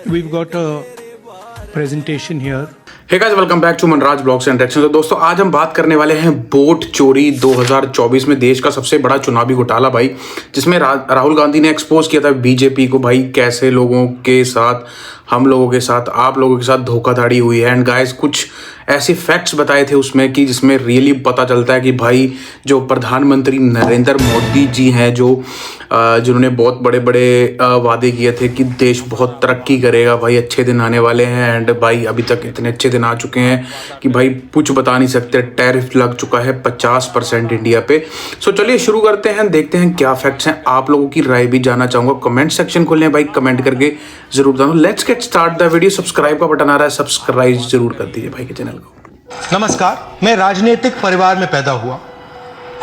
We've got a presentation here. Hey guys, welcome back to Manraj blogs and reactions. तो दोस्तों, आज हम बात करने वाले हैं वोट चोरी 2024 में देश का सबसे बड़ा चुनावी घोटाला भाई, जिसमें राहुल गांधी ने एक्सपोज किया था बीजेपी को भाई, कैसे लोगों के साथ, हम लोगों के साथ, आप लोगों के साथ धोखाधड़ी हुई है। एंड गाइस, कुछ ऐसे फैक्ट्स बताए थे उसमें कि जिसमें रियली पता चलता है कि भाई जो प्रधानमंत्री नरेंद्र मोदी जी हैं, जिन्होंने बहुत बड़े बड़े वादे किए थे कि देश बहुत तरक्की करेगा भाई, अच्छे दिन आने वाले हैं। एंड भाई अभी तक इतने अच्छे दिन आ चुके हैं कि भाई कुछ बता नहीं सकते। टैरिफ लग चुका है 50% इंडिया पे। सो चलिए शुरू करते हैं, देखते हैं क्या फैक्ट्स हैं। आप लोगों की राय भी जानना चाहूंगा। कमेंट सेक्शन खोलें भाई, कमेंट करके जरूर बताओ। Let's get start the video. Subscribe का बटन आ रहा है, सब्सक्राइब जरूर कर दीजिए भाई के चैनल को। नमस्कार, मैं राजनीतिक परिवार में पैदा हुआ।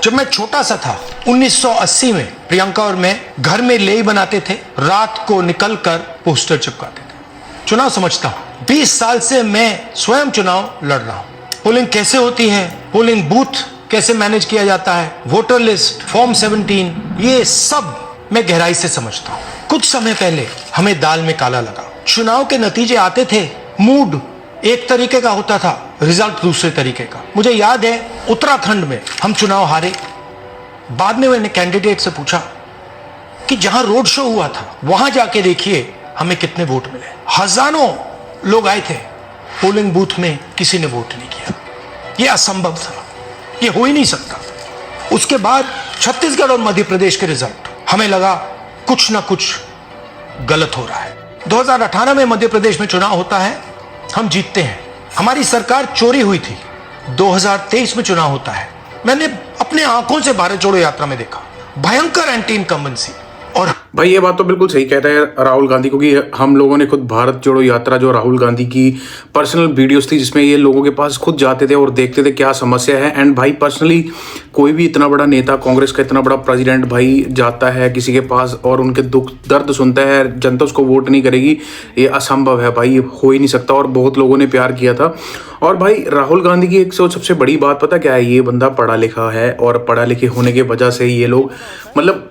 जब मैं छोटा सा था 1980 में प्रियंका और मैं घर में लेई बनाते थे, रात को निकलकर पोस्टर चिपकाते थे। चुनाव समझता हूं, 20 साल से मैं स्वयं चुनाव लड़ रहा हूं। पोलिंग कैसे होती है, पोलिंग बूथ कैसे मैनेज किया जाता है, वोटर लिस्ट, फॉर्म 17, ये सब मैं गहराई से समझता हूं। कुछ समय पहले हमें दाल में काला लगा। चुनाव के नतीजे आते थे, मूड एक तरीके का होता था, रिजल्ट दूसरे तरीके का। मुझे याद है उत्तराखंड में हम चुनाव हारे। बाद में मैंने कैंडिडेट से पूछा कि जहां रोड शो हुआ था वहां जाके देखिए हमें कितने वोट मिले। हजारों लोग आए थे, पोलिंग बूथ में किसी ने वोट नहीं किया। यह असंभव था, यह हो ही नहीं सकता। उसके बाद छत्तीसगढ़ और मध्य प्रदेश के रिजल्ट, हमें लगा कुछ ना कुछ गलत हो रहा है। 2018 में मध्य प्रदेश में चुनाव होता है, हम जीतते हैं, हमारी सरकार चोरी हुई थी। 2023 में चुनाव होता है, मैंने अपने आंखों से भारत जोड़ो यात्रा में देखा भयंकर एंटी इनकम्बेंसी। और भाई ये बात तो बिल्कुल सही कहता है राहुल गांधी को कि हम लोगों ने खुद भारत जोड़ो यात्रा, जो राहुल गांधी की पर्सनल वीडियोस थी जिसमें ये लोगों के पास खुद जाते थे और देखते थे क्या समस्या है। एंड भाई पर्सनली कोई भी इतना बड़ा नेता, कांग्रेस का इतना बड़ा प्रेसिडेंट भाई जाता है किसी के पास और उनके दुख दर्द सुनता है, जनता उसको वोट नहीं करेगी, ये असंभव है भाई, हो ही नहीं सकता। और बहुत लोगों ने प्यार किया था। और भाई राहुल गांधी की एक सबसे बड़ी बात पता क्या है, ये बंदा पढ़ा लिखा है और पढ़ा लिखे होने की वजह से ये लोग मतलब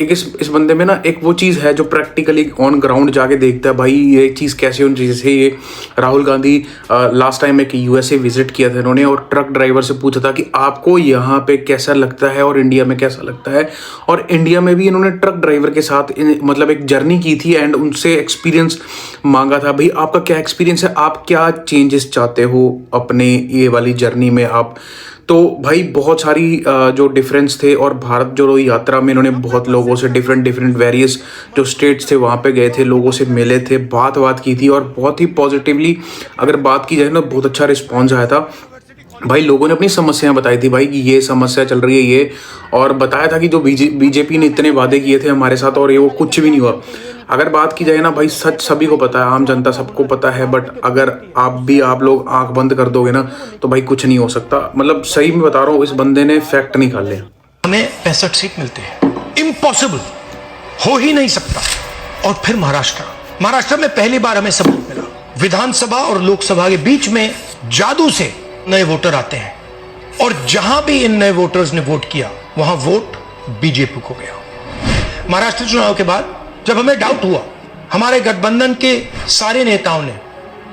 एक इस बंदे में ना एक वो चीज़ है जो प्रैक्टिकली ऑन ग्राउंड जाके देखता है भाई ये चीज़ कैसे होनी चाहिए। जैसे ये राहुल गांधी लास्ट टाइम एक यूएसए विजिट किया था इन्होंने और ट्रक ड्राइवर से पूछा था कि आपको यहाँ पे कैसा लगता है और इंडिया में कैसा लगता है। और इंडिया में भी इन्होंने ट्रक ड्राइवर के साथ मतलब एक जर्नी की थी एंड उनसे एक्सपीरियंस मांगा था, भाई आपका क्या एक्सपीरियंस है, आप क्या चेंजेस चाहते हो अपने ये वाली जर्नी में आप। तो भाई बहुत सारी जो डिफरेंस थे। और भारत जोड़ो यात्रा में इन्होंने बहुत लोगों से डिफरेंट वेरियस जो स्टेट्स थे वहाँ पे गए थे, लोगों से मिले थे, बात की थी और बहुत ही पॉजिटिवली अगर बात की जाए ना बहुत अच्छा रिस्पॉन्स आया था। भाई लोगों ने अपनी समस्याएं बताई थी भाई कि ये समस्या चल रही है ये, और बताया था कि जो बीजेपी ने इतने वादे किए थे हमारे साथ और ये वो कुछ भी नहीं हुआ। अगर बात की जाए ना भाई, सच सभी को पता है, आम जनता सबको पता है, बट अगर आप लोग आंख बंद कर दोगे ना तो भाई कुछ नहीं हो सकता। मतलब सही में बता रहा हूँ, इस बंदे ने फैक्ट निकाल लिया। हमें 65 सीट मिलते हैं, इम्पॉसिबल, हो ही नहीं सकता। और फिर महाराष्ट्र में पहली बार हमें सबूत मिला। विधानसभा और लोकसभा के बीच में जादू से नए वोटर आते हैं और जहां भी इन नए वोटर्स ने वोट किया वहां वोट बीजेपी को गया। महाराष्ट्र चुनाव के बाद जब हमें डाउट हुआ, हमारे गठबंधन के सारे नेताओं ने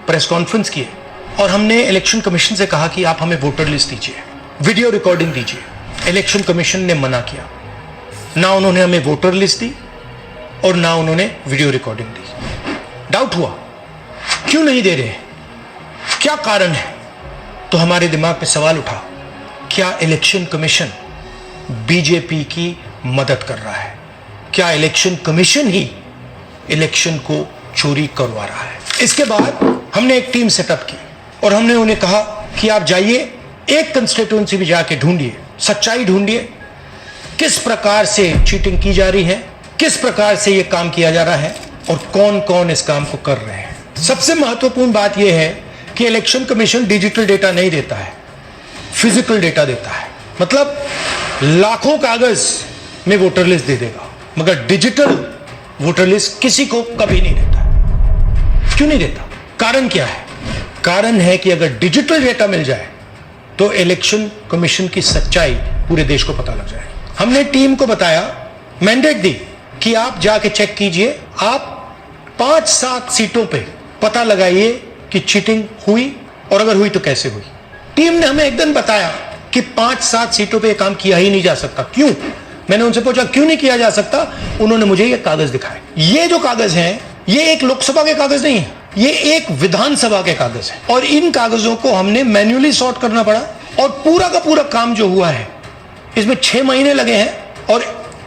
प्रेस कॉन्फ्रेंस किए और हमने इलेक्शन कमीशन से कहा कि आप हमें वोटर लिस्ट दीजिए, वीडियो रिकॉर्डिंग दीजिए। इलेक्शन कमीशन ने मना किया, ना उन्होंने हमें वोटर लिस्ट दी और ना उन्होंने वीडियो रिकॉर्डिंग दी। डाउट हुआ क्यों नहीं दे रहे, क्या कारण है। तो हमारे दिमाग में सवाल उठा, क्या इलेक्शन कमीशन बीजेपी की मदद कर रहा है, क्या इलेक्शन कमीशन ही इलेक्शन को चोरी करवा रहा है। इसके बाद हमने एक टीम सेटअप की और हमने उन्हें कहा कि आप जाइए, एक कंस्टिट्यूएंसी भी जाके ढूंढिए, सच्चाई ढूंढिए, किस प्रकार से चीटिंग की जा रही है, किस प्रकार से यह काम किया जा रहा है और कौन कौन इस काम को कर रहे हैं। सबसे महत्वपूर्ण बात यह है कि इलेक्शन कमीशन डिजिटल डेटा नहीं देता है, फिजिकल डेटा देता है। मतलब लाखों कागज में वोटर लिस्ट दे देगा मगर डिजिटल वोटर लिस्ट किसी को कभी नहीं देता। क्यों नहीं देता, कारण क्या है? कारण है कि अगर डिजिटल डेटा मिल जाए तो इलेक्शन कमीशन की सच्चाई पूरे देश को पता लग जाए। हमने टीम को बताया, मैंडेट दी कि आप जाके चेक कीजिए, आप 5-7 सीटों पे पता लगाइए कि चीटिंग हुई, और अगर हुई तो कैसे हुई। टीम ने हमें एक दिन बताया कि 5-7 सीटों पे ये काम किया ही नहीं जा सकता। क्यों? मैंने उनसे पूछा क्यों नहीं किया जा सकता। उन्होंने मुझे ये कागज दिखाए। ये जो कागज हैं, ये एक लोकसभा के कागज नहीं है, ये एक विधानसभा के कागज है, और इन कागजों को हमने मैन्युअली सॉर्ट करना पड़ा, और पूरा का पूरा काम जो हुआ है इसमें 6 महीने लगे हैं, और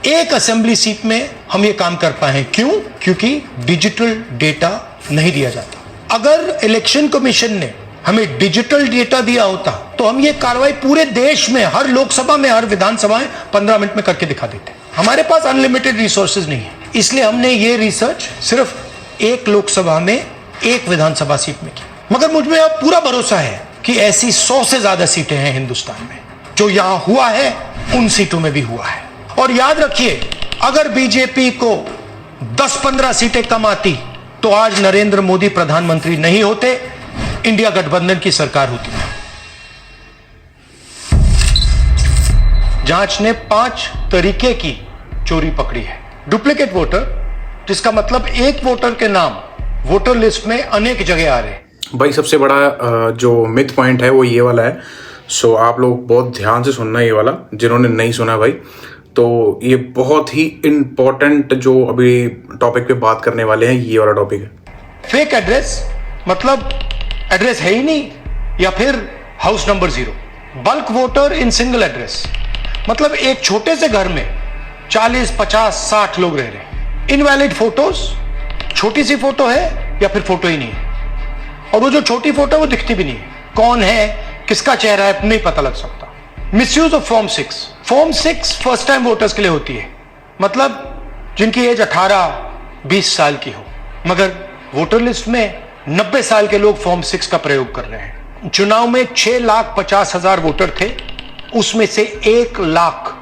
एक असेंबली सीट में हम ये काम कर पाए हैं। क्यों? क्योंकि डिजिटल डेटा नहीं दिया जाता। अगर इलेक्शन कमीशन ने हमें डिजिटल डेटा दिया होता तो हम ये कार्रवाई पूरे देश में, हर लोकसभा में, हर विधानसभा में 15 मिनट में करके दिखा देते। हमारे पास अनलिमिटेड रिसोर्सेज नहीं है, इसलिए हमने ये रिसर्च सिर्फ एक लोकसभा में, एक विधानसभा सीट में की। मगर मुझ में अब पूरा भरोसा है कि ऐसी 100 से ज्यादा सीटें हैं हिंदुस्तान में। जो यहां हुआ है उन सीटों में भी हुआ है। और याद रखिए, अगर बीजेपी को 10-15 सीटें कम आती तो आज नरेंद्र मोदी प्रधानमंत्री नहीं होते, इंडिया गठबंधन की सरकार होती। जांच ने 5 तरीके की चोरी पकड़ी है। डुप्लीकेट वोटर, जिसका मतलब एक वोटर के नाम वोटर लिस्ट में अनेक जगह आ रहे हैं। भाई सबसे बड़ा जो मिथ पॉइंट है वो ये वाला है। सो आप लोग बहुत ध्यान से सुनना ये वाला, जिन्होंने नहीं सुना भाई, तो ये बहुत ही इंपॉर्टेंट जो अभी टॉपिक पे बात करने वाले हैं, ये वाला टॉपिक है। फेक एड्रेस मतलब एड्रेस है ही नहीं, या फिर house number 0। Bulk voter in single address मतलब एक छोटे से घर में 40, 50, 60 लोग रह रहे हैं। इनवैलिड फोटोज, छोटी सी फोटो है या फिर फोटो ही नहीं है, और वो जो छोटी फोटो है वो दिखती भी नहीं है। कौन है, किसका चेहरा है, नहीं पता लग सकता। Misuse of form 6। Form 6 first time voters के लिए होती है, मतलब जिनकी एज 18-20 साल की हो, मगर वोटर लिस्ट में 90 साल के लोग फॉर्म 6 का प्रयोग कर रहे हैं। चुनाव में 6,50,000 वोटर थे, उसमें से 1 लाख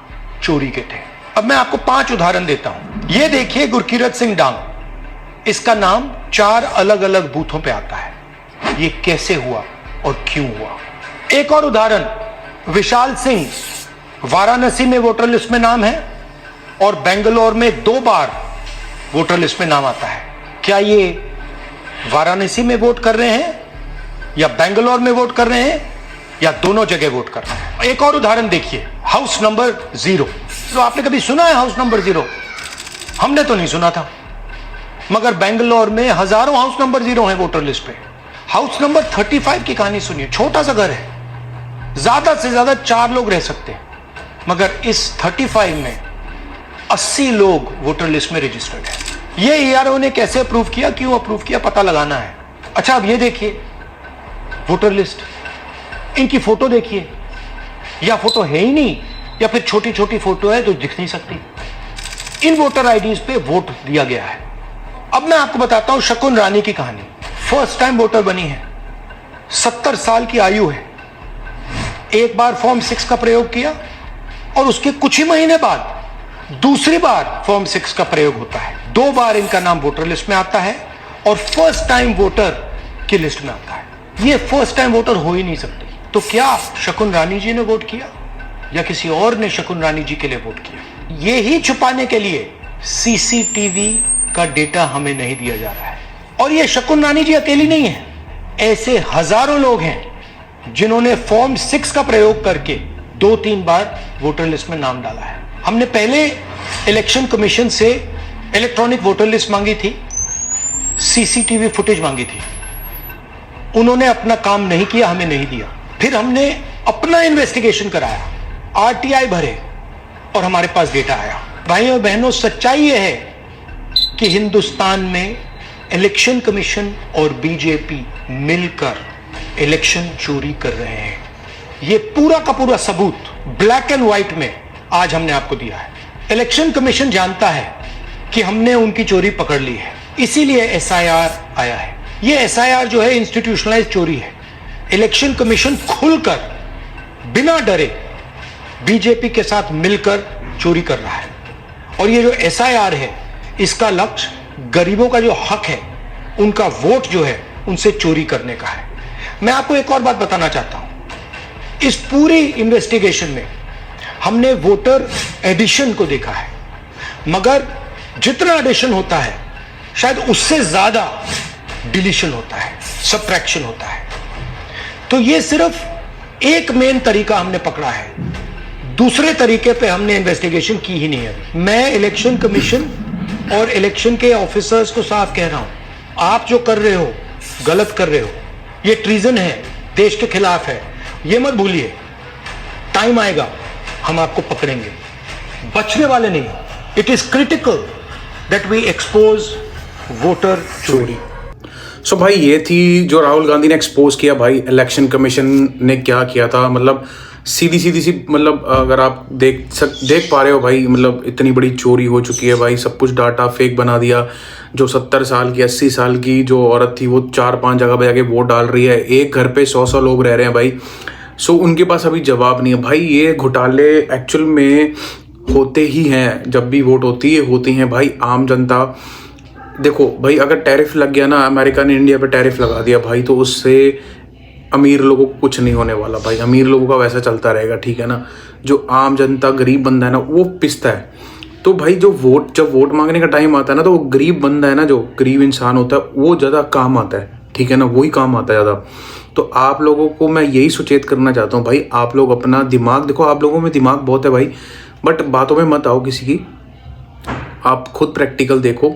चोरी के थे। अब मैं आपको 5 उदाहरण देता हूं। ये देखिए गुरकीरत सिंह डांग, इसका नाम 4 अलग अलग बूथों पे आता है। ये कैसे हुआ और क्यों हुआ? एक और उदाहरण, विशाल सिंह, वाराणसी में वोटर लिस्ट में नाम है और बेंगलोर में 2 बार वोटर लिस्ट में नाम आता है। क्या ये वाराणसी में वोट कर रहे हैं या बेंगलोर में वोट कर रहे हैं या दोनों जगह वोट कर रहे हैं? एक और उदाहरण देखिए, हाउस नंबर 0। तो आपने कभी सुना है हाउस नंबर 0? हमने तो नहीं सुना था, मगर बेंगलोर में हजारों हाउस नंबर 0 हैं वोटर लिस्ट पे। हाउस नंबर 35 की कहानी सुनिए। छोटा सा घर है, ज्यादा से ज्यादा 4 लोग रह सकते हैं, मगर इस 35 में 80 लोग वोटर लिस्ट में रजिस्टर्ड है। ये ईआरओ ने कैसे अप्रूव किया, क्यों अप्रूव किया, पता लगाना है। अच्छा, अब ये देखिए वोटर लिस्ट, इनकी फोटो देखिए, या फोटो है ही नहीं या फिर छोटी छोटी फोटो है जो दिख नहीं सकती। इन वोटर आईडीज पे वोट दिया गया है। अब मैं आपको बताता हूं शकुन रानी की कहानी। फर्स्ट टाइम वोटर बनी है, 70 साल की आयु है। एक बार फॉर्म 6 का प्रयोग किया और उसके कुछ ही महीने बाद दूसरी बार फॉर्म 6 का प्रयोग होता है। 2 बार इनका नाम वोटर लिस्ट में आता है और फर्स्ट टाइम वोटर की लिस्ट में आता है। ये फर्स्ट टाइम वोटर हो ही नहीं सकती। तो क्या शकुन रानी जी ने वोट किया या किसी और ने शकुन रानी जी के लिए वोट किया? ये ही छुपाने के लिए सीसीटीवी का डेटा हमें नहीं दिया जा रहा है। और ये शकुन रानी जी अकेली नहीं है, ऐसे हजारों लोग हैं जिन्होंने फॉर्म 6 का प्रयोग करके 2-3 बार वोटर लिस्ट में नाम डाला है। हमने पहले इलेक्शन कमीशन से इलेक्ट्रॉनिक वोटर लिस्ट मांगी थी, सीसीटीवी फुटेज मांगी थी। उन्होंने अपना काम नहीं किया, हमें नहीं दिया। फिर हमने अपना इन्वेस्टिगेशन कराया, आरटीआई भरे और हमारे पास डेटा आया। भाइयों और बहनों, सच्चाई यह है कि हिंदुस्तान में इलेक्शन कमीशन और बीजेपी मिलकर इलेक्शन चोरी कर रहे हैं। यह पूरा का पूरा सबूत ब्लैक एंड व्हाइट में आज हमने आपको दिया है। इलेक्शन कमीशन जानता है कि हमने उनकी चोरी पकड़ ली है, इसीलिए एसआईआर आया है। यह एसआईआर जो है इंस्टीट्यूशनलाइज चोरी है। इलेक्शन कमीशन खुलकर बिना डरे बीजेपी के साथ मिलकर चोरी कर रहा है। और ये जो एसआईआर है, इसका लक्ष्य गरीबों का जो हक है, उनका वोट जो है, उनसे चोरी करने का है। मैं आपको एक और बात बताना चाहता हूं। इस पूरी इन्वेस्टिगेशन में हमने वोटर एडिशन को देखा है, मगर जितना एडिशन होता है शायद उससे ज्यादा डिलीशन होता है, सब्ट्रैक्शन होता है। तो ये सिर्फ एक मेन तरीका हमने पकड़ा है, दूसरे तरीके पे हमने इन्वेस्टिगेशन की ही नहीं है। मैं इलेक्शन कमीशन और इलेक्शन के ऑफिसर्स को साफ कह रहा हूं, आप जो कर रहे हो गलत कर रहे हो, ये ट्रीजन है, देश के खिलाफ है। ये मत भूलिए, टाइम आएगा हम आपको पकड़ेंगे, बचने वाले नहीं। It is critical that we expose voter चोरी। सो भाई ये थी जो राहुल गांधी ने एक्सपोज किया भाई, इलेक्शन कमीशन ने क्या किया था। मतलब सीधी सी मतलब अगर आप देख पा रहे हो भाई, मतलब इतनी बड़ी चोरी हो चुकी है भाई। सब कुछ डाटा फेक बना दिया। जो 70 साल की 80 साल की जो औरत थी वो 4-5 जगह पे जाके वोट डाल रही है। एक घर पे 100 लोग रह रहे हैं भाई। सो उनके पास अभी जवाब नहीं है भाई। ये घोटाले एक्चुअल में होते ही हैं, जब भी वोट होती हैं भाई। आम जनता देखो भाई, अगर टैरिफ लग गया ना, अमेरिका ने इंडिया पे टैरिफ लगा दिया भाई, तो उससे अमीर लोगों को कुछ नहीं होने वाला भाई। अमीर लोगों का वैसा चलता रहेगा, ठीक है ना। जो आम जनता गरीब बंदा है ना, वो पिसता है। तो भाई जब वोट मांगने का टाइम आता है ना, तो वो गरीब बंदा है ना, जो गरीब इंसान होता है, वो ज़्यादा काम आता है, ठीक है ना। वही काम आता है ज़्यादा। तो आप लोगों को मैं यही सुचेत करना चाहता हूँ भाई, आप लोग अपना दिमाग देखो। आप लोगों में दिमाग बहुत है भाई, बट बातों में मत आओ किसी की। आप खुद प्रैक्टिकल देखो,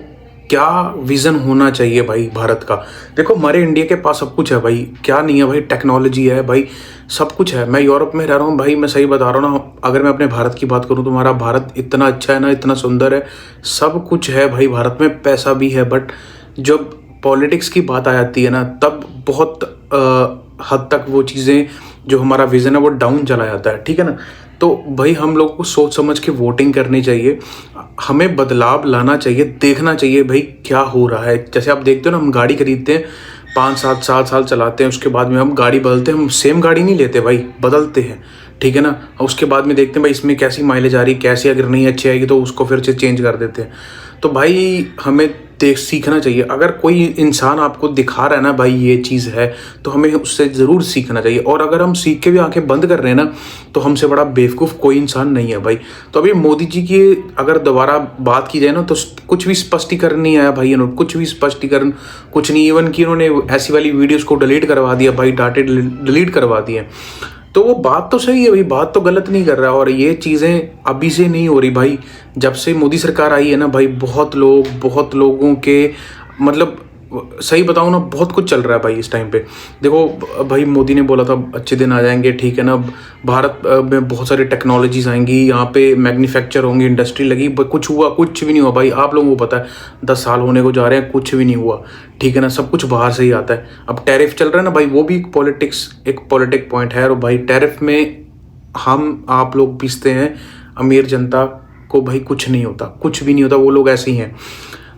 क्या विजन होना चाहिए भाई भारत का। देखो हमारे इंडिया के पास सब कुछ है भाई, क्या नहीं है भाई। टेक्नोलॉजी है भाई, सब कुछ है। मैं यूरोप में रह रहा हूँ भाई, मैं सही बता रहा हूँ ना। अगर मैं अपने भारत की बात करूँ तो हमारा भारत इतना अच्छा है ना, इतना सुंदर है, सब कुछ है भाई भारत में। पैसा भी है, बट जब पॉलिटिक्स की बात आ जाती है ना, तब बहुत हद तक वो चीज़ें, जो हमारा विजन है वो डाउन चला जाता है, ठीक है ना। तो भाई हम लोग को सोच समझ के वोटिंग करनी चाहिए। हमें बदलाव लाना चाहिए, देखना चाहिए भाई क्या हो रहा है। जैसे आप देखते हो ना, हम गाड़ी खरीदते हैं, 5-7 साल चलाते हैं, उसके बाद में हम गाड़ी बदलते हैं। हम सेम गाड़ी नहीं लेते भाई, बदलते हैं, ठीक है ना। उसके बाद में देखते हैं भाई इसमें कैसी माइलेज आ रही, कैसी, अगर नहीं अच्छी आएगी तो उसको फिर से चेंज कर देते हैं। तो भाई हमें सीखना चाहिए। अगर कोई इंसान आपको दिखा रहा है ना भाई ये चीज़ है, तो हमें उससे ज़रूर सीखना चाहिए। और अगर हम सीख के भी आंखें बंद कर रहे हैं ना, तो हमसे बड़ा बेवकूफ़ कोई इंसान नहीं है भाई। तो अभी मोदी जी की अगर दोबारा बात की जाए ना, तो कुछ भी स्पष्टीकरण नहीं आया भाई। इन्होंने कुछ भी स्पष्टीकरण कुछ नहीं, इवन कि इन्होंने ऐसी वाली वीडियोज़ को डिलीट करवा दिया भाई, डाटे डिलीट करवा दिए। तो वो बात तो सही है भाई, बात तो गलत नहीं कर रहा। और ये चीज़ें अभी से नहीं हो रही भाई, जब से मोदी सरकार आई है ना भाई, बहुत लोगों के, मतलब सही बताऊँ ना, बहुत कुछ चल रहा है भाई इस टाइम पे। देखो भाई मोदी ने बोला था अच्छे दिन आ जाएंगे, ठीक है ना। भारत में बहुत सारी टेक्नोलॉजीज आएंगी, यहाँ पे मैन्युफैक्चर होंगे, इंडस्ट्री लगी। कुछ हुआ? कुछ भी नहीं हुआ भाई। आप लोगों को पता है 10 साल होने को जा रहे हैं, कुछ भी नहीं हुआ, ठीक है ना। सब कुछ बाहर से ही आता है। अब टैरिफ चल रहा है ना भाई, वो भी एक पॉलिटिक पॉइंट है। और भाई टैरिफ में हम आप लोग पीसते हैं, अमीर जनता को भाई कुछ नहीं होता, कुछ भी नहीं होता। वो लोग ऐसे ही हैं।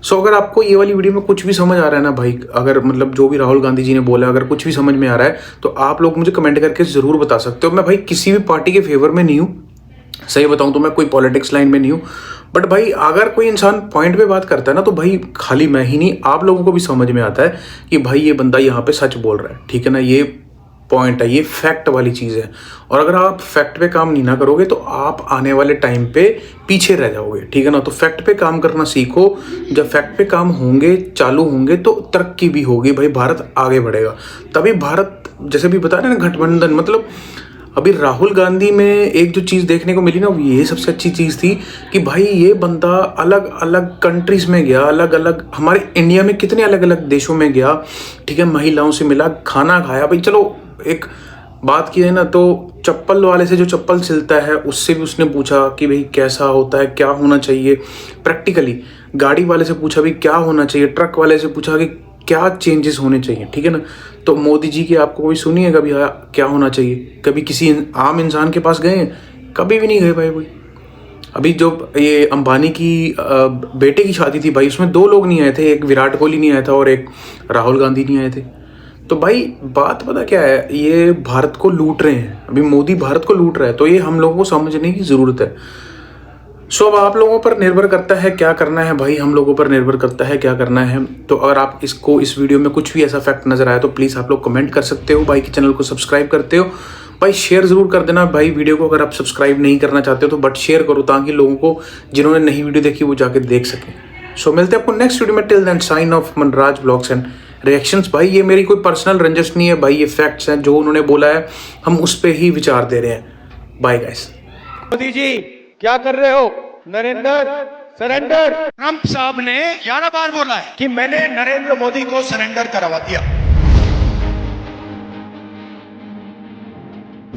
सो अगर आपको ये वाली वीडियो में कुछ भी समझ आ रहा है ना भाई, अगर मतलब जो भी राहुल गांधी जी ने बोला, अगर कुछ भी समझ में आ रहा है, तो आप लोग मुझे कमेंट करके ज़रूर बता सकते हो। मैं भाई किसी भी पार्टी के फेवर में नहीं हूँ, सही बताऊँ तो मैं कोई पॉलिटिक्स लाइन में नहीं हूँ। बट भाई अगर कोई इंसान पॉइंट पे बात करता है ना, तो भाई खाली मैं ही नहीं, आप लोगों को भी समझ में आता है कि भाई ये बंदा यहाँ पे सच बोल रहा है, ठीक है ना। ये पॉइंट है, ये फैक्ट वाली चीज़ है। और अगर आप फैक्ट पे काम नहीं ना करोगे, तो आप आने वाले टाइम पे पीछे रह जाओगे, ठीक है ना। तो फैक्ट पे काम करना सीखो। जब फैक्ट पे काम होंगे, चालू होंगे, तो तरक्की भी होगी भाई, भारत आगे बढ़ेगा। तभी भारत, जैसे भी बता रहे हैं ना, गठबंधन, मतलब अभी राहुल गांधी में एक जो चीज़ देखने को मिली ना, ये सबसे अच्छी चीज़ थी कि भाई ये बंदा अलग अलग कंट्रीज में गया, अलग अलग, हमारे इंडिया में कितने अलग अलग देशों में गया, ठीक है। महिलाओं से मिला, खाना खाया भाई। चलो एक बात की है ना, तो चप्पल वाले से जो चप्पल सिलता है, उससे भी उसने पूछा कि भाई कैसा होता है, क्या होना चाहिए प्रैक्टिकली। गाड़ी वाले से पूछा भी क्या होना चाहिए, ट्रक वाले से पूछा कि क्या चेंजेस होने चाहिए, ठीक है ना। तो मोदी जी की आपको कोई सुनी है कभी क्या होना चाहिए? कभी किसी आम इंसान के पास गए हैं? कभी भी नहीं गए भाई। अभी जो ये अंबानी की बेटे की शादी थी भाई, उसमें 2 लोग नहीं आए थे, एक विराट कोहली नहीं आया था और एक राहुल गांधी नहीं आए थे। तो भाई बात पता क्या है, ये भारत को लूट रहे हैं। अभी मोदी भारत को लूट रहा है, तो ये हम लोगों को समझने की ज़रूरत है। सो अब आप लोगों पर निर्भर करता है क्या करना है भाई, हम लोगों पर निर्भर करता है क्या करना है। तो अगर आप इस वीडियो में कुछ भी ऐसा फैक्ट नजर आया, तो प्लीज़ आप लोग कमेंट कर सकते हो भाई, कि चैनल को सब्सक्राइब करते हो भाई, शेयर ज़रूर कर देना भाई वीडियो को। अगर आप सब्सक्राइब नहीं करना चाहते हो तो बट शेयर करो, ताकि लोगों को, जिन्होंने नई वीडियो देखी, वो जाके देख सकें। सो मिलते हैं आपको नेक्स्ट वीडियो में। Till then sign off Manraj blogs and reactions. भाई ये मेरी कोई पर्सनल रंजिश नहीं है भाई, ये फैक्ट्स हैं, जो उन्होंने बोला है हम उस पर ही विचार दे रहे हैं। Bye guys. मोदी जी क्या कर रहे हो? नरेंद्र सरेंडर। ट्रंप साहब ने 11 बार बोला है कि मैंने नरेंद्र मोदी को सरेंडर करवा दिया।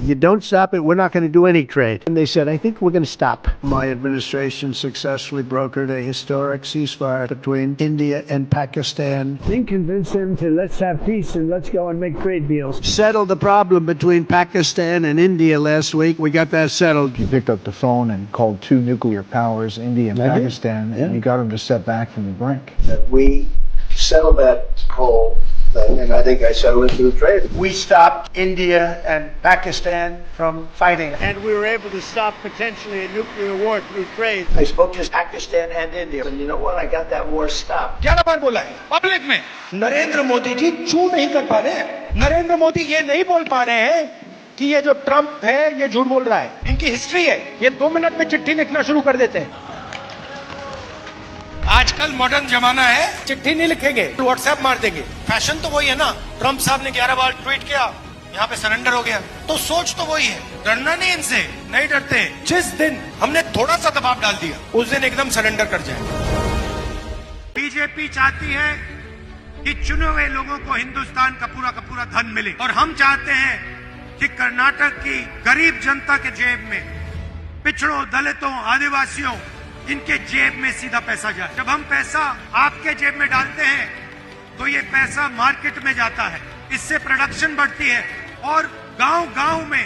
You don't stop it, we're not going to do any trade. And they said, I think we're going to stop. My administration successfully brokered a historic ceasefire between India and Pakistan. Then convinced them to let's have peace and let's go and make trade deals. Settled the problem between Pakistan and India last week. We got that settled. You picked up the phone and called 2 nuclear powers, India and Pakistan, Yeah. and you got them to step back from the brink. We settled that whole thing, and I think I settled it through trade. We stopped India and Pakistan from fighting, and we were able to stop potentially a nuclear war through trade. I spoke to Pakistan and India, and you know what? I got that war stopped. 11 बार बोला है public में। नरेंद्र मोदी जी चू नहीं कर पा रहे हैं। नरेंद्र मोदी ये नहीं बोल पा रहे हैं कि ये जो ट्रंप है ये झूठ बोल रहा है। इनकी हिस्ट्री है, ये 2 मिनट में चिट्ठी लिखना शुरू कर देते हैं। आजकल मॉडर्न जमाना है, चिट्ठी नहीं लिखेंगे, व्हाट्सएप मार देंगे। फैशन तो वही है ना। ट्रंप साहब ने 11 बार ट्वीट किया, यहाँ पे सरेंडर हो गया। तो सोच तो वही है, डरना नहीं इनसे, नहीं डरते। जिस दिन हमने थोड़ा सा दबाव डाल दिया उस दिन एकदम सरेंडर कर जाए। बीजेपी चाहती है कि चुने हुए लोगों को हिंदुस्तान का पूरा धन मिले, और हम चाहते हैं कि कर्नाटक की गरीब जनता के जेब में, पिछड़ों, दलितों, आदिवासियों, इनके जेब में सीधा पैसा जाए। जब हम पैसा आपके जेब में डालते हैं तो ये पैसा मार्केट में जाता है, इससे प्रोडक्शन बढ़ती है और गांव-गांव में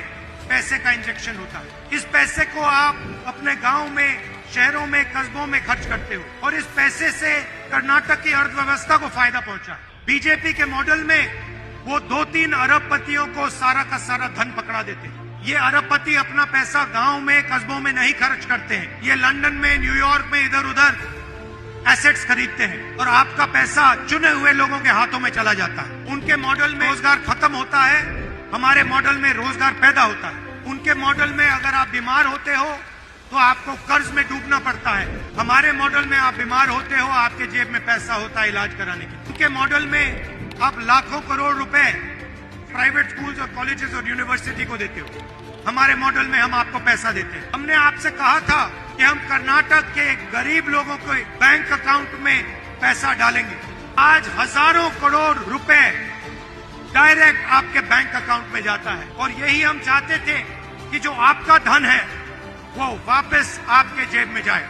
पैसे का इंजेक्शन होता है। इस पैसे को आप अपने गांव में, शहरों में, कस्बों में खर्च करते हो, और इस पैसे से कर्नाटक की अर्थव्यवस्था को फायदा पहुंचा। बीजेपी के मॉडल में वो 2-3 अरबपतियों को सारा का सारा धन पकड़ा देते हैं। ये अरबपति अपना पैसा गांव में, कस्बों में नहीं खर्च करते हैं, ये लंदन में, न्यूयॉर्क में इधर उधर एसेट्स खरीदते हैं, और आपका पैसा चुने हुए लोगों के हाथों में चला जाता है। उनके मॉडल में रोजगार खत्म होता है, हमारे मॉडल में रोजगार पैदा होता है। उनके मॉडल में अगर आप बीमार होते हो तो आपको कर्ज में डूबना पड़ता है। हमारे मॉडल में आप बीमार होते हो, आपके जेब में पैसा होता है इलाज कराने के। उनके मॉडल में आप लाखों करोड़ रुपए प्राइवेट स्कूल्स और कॉलेजेस और यूनिवर्सिटी को देते हो। हमारे मॉडल में हम आपको पैसा देते हैं। हमने आपसे कहा था कि हम कर्नाटक के गरीब लोगों को बैंक अकाउंट में पैसा डालेंगे। आज हजारों करोड़ रुपए डायरेक्ट आपके बैंक अकाउंट में जाता है, और यही हम चाहते थे कि जो आपका धन है वो वापस आपके जेब में जाए।